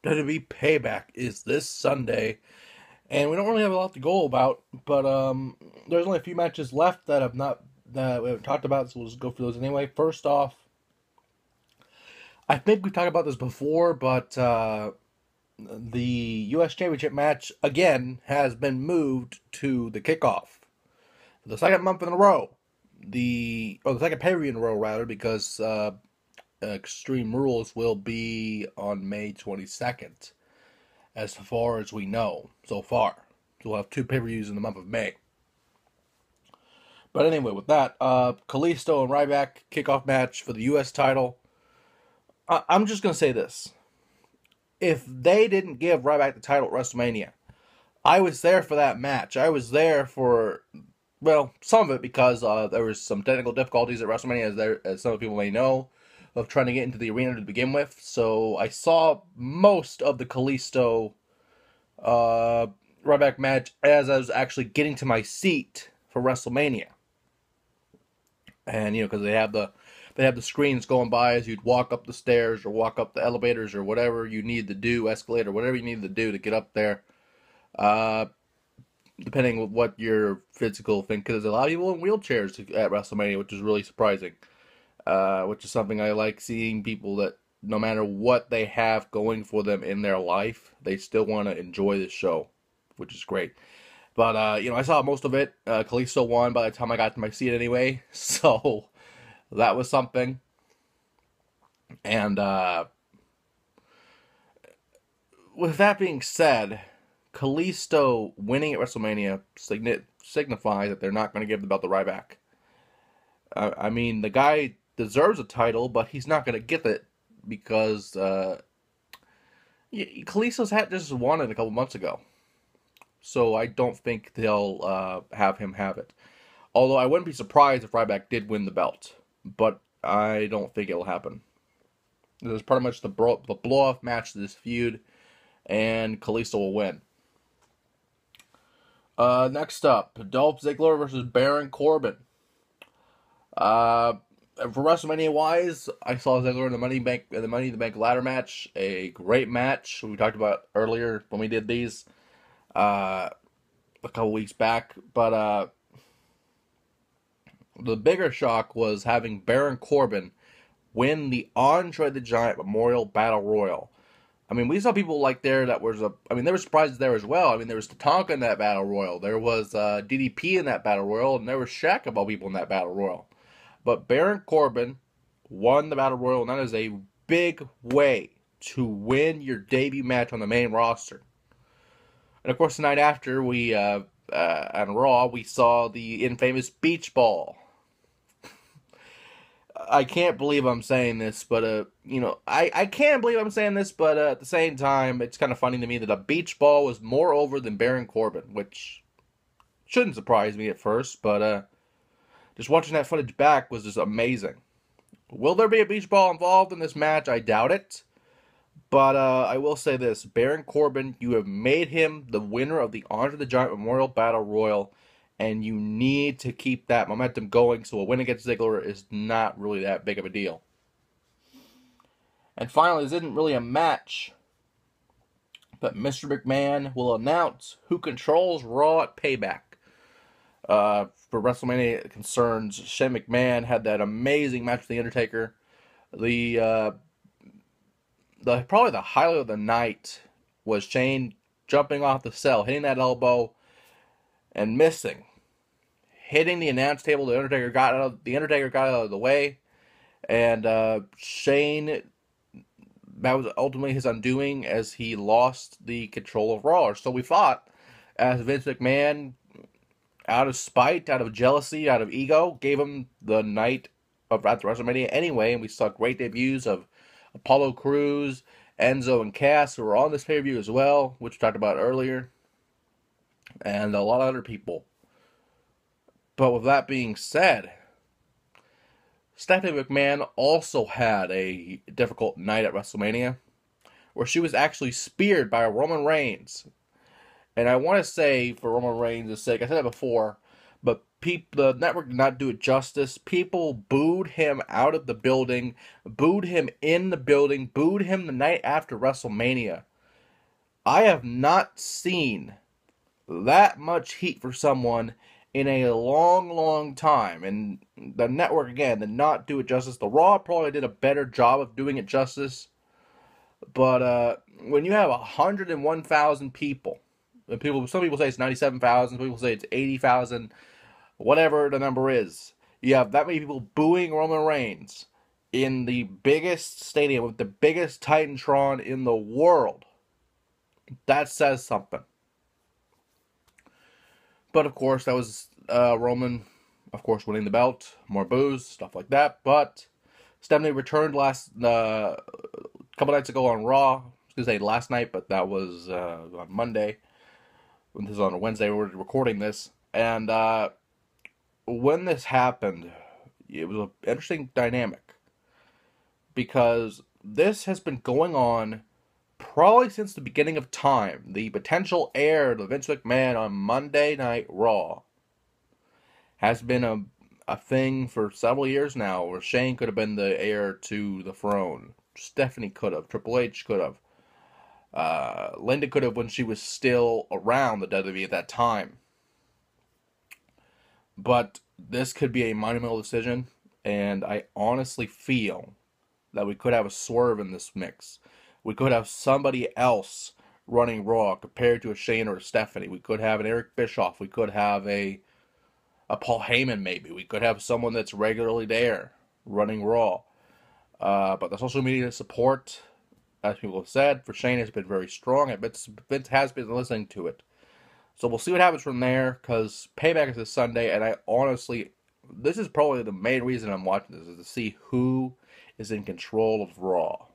WWE Payback is this Sunday, and we don't really have a lot to go about, but there's only a few matches left that we haven't talked about, so we'll just go through those anyway. First off, I think we talked about this before, but the U.S. Championship match again has been moved to the kickoff for the second month in a row. The second pay-per-view in a row rather, because Extreme Rules will be on May 22nd, as far as we know so far. So we'll have two pay-per-views in the month of May. But anyway, with that, Kalisto and Ryback kickoff match for the U.S. title. I'm just going to say this. If they didn't give Ryback the title at WrestleMania, I was there for that match. I was there for, well, some of it because there was some technical difficulties at WrestleMania, as some people may know, of trying to get into the arena to begin with. So I saw most of the Kalisto Ryback match as I was actually getting to my seat for WrestleMania. And because they have the screens going by as you'd walk up the stairs or walk up the elevators or whatever you need to do, escalator, whatever you need to do to get up there. Depending on what your physical thing, because there's a lot of people in wheelchairs at WrestleMania, which is really surprising. Which is something I like, seeing people that no matter what they have going for them in their life, they still want to enjoy the show, which is great. But, I saw most of it. Kalisto won by the time I got to my seat anyway, so that was something. And with that being said, Kalisto winning at WrestleMania signifies that they're not going to give the belt to Ryback. I mean, the guy deserves a title, but he's not going to get it because Kalisto's had just won it a couple months ago. So I don't think they'll have him have it. Although I wouldn't be surprised if Ryback did win the belt, but I don't think it'll happen. This is pretty much the blow-off match to this feud, and Kalisto will win. Next up, Dolph Ziggler versus Baron Corbin. For WrestleMania wise, I saw Ziggler in the Money in the Bank ladder match. A great match we talked about earlier when we did these a couple weeks back. But the bigger shock was having Baron Corbin win the Andre the Giant Memorial Battle Royal. I mean, we saw people there there were surprises there as well. I mean, there was Tatanka in that Battle Royal. There was DDP in that Battle Royal. And there was Shaq of all people in that Battle Royal. But Baron Corbin won the Battle Royal, and that is a big way to win your debut match on the main roster. And of course, the night after, we on Raw, we saw the infamous Beach Ball. I can't believe I'm saying this, but I can't believe I'm saying this, but at the same time, it's kind of funny to me that a Beach Ball was more over than Baron Corbin, which shouldn't surprise me at first, but just watching that footage back was just amazing. Will there be a beach ball involved in this match? I doubt it. But I will say this. Baron Corbin, you have made him the winner of the Andre the Giant Memorial Battle Royal, and you need to keep that momentum going so a win against Ziggler is not really that big of a deal. And finally, this isn't really a match, but Mr. McMahon will announce who controls Raw at Payback. For WrestleMania concerns, Shane McMahon had that amazing match with The Undertaker. The probably the highlight of the night was Shane jumping off the cell, hitting that elbow, and missing. Hitting the announce table, the Undertaker got out of the way, and Shane, that was ultimately his undoing as he lost the control of Raw. So we thought, as Vince McMahon, out of spite, out of jealousy, out of ego, gave him the night of at WrestleMania anyway, and we saw great debuts of Apollo Crews, Enzo, and Cass, who were on this pay-per-view as well, which we talked about earlier, and a lot of other people. But with that being said, Stephanie McMahon also had a difficult night at WrestleMania, where she was actually speared by Roman Reigns. And I want to say, for Roman Reigns' sake, I said that before, but the network did not do it justice. People booed him out of the building, booed him in the building, booed him the night after WrestleMania. I have not seen that much heat for someone in a long, long time. And the network, again, did not do it justice. The Raw probably did a better job of doing it justice. But when you have 101,000 people, and some people say it's 97,000, some people say it's 80,000, whatever the number is, you have that many people booing Roman Reigns in the biggest stadium with the biggest Titantron in the world. That says something. But of course, that was Roman, of course, winning the belt, more boos, stuff like that. But Stephanie returned last couple nights ago on Raw. I was gonna say last night, but that was on Monday. This is on a Wednesday. We're recording this, and when this happened, it was an interesting dynamic because this has been going on probably since the beginning of time. The potential heir to Vince McMahon on Monday Night Raw has been a thing for several years now, where Shane could have been the heir to the throne. Stephanie could have. Triple H could have. Linda could have when she was still around the WWE at that time. But this could be a monumental decision, and I honestly feel that we could have a swerve in this mix. We could have somebody else running Raw compared to a Shane or a Stephanie. We could have an Eric Bischoff. We could have a Paul Heyman, maybe. We could have someone that's regularly there running Raw. But the social media support, as people have said, for Shane has been very strong. Vince has been listening to it. So we'll see what happens from there, because Payback is this Sunday, and I honestly, this is probably the main reason I'm watching this, is to see who is in control of Raw.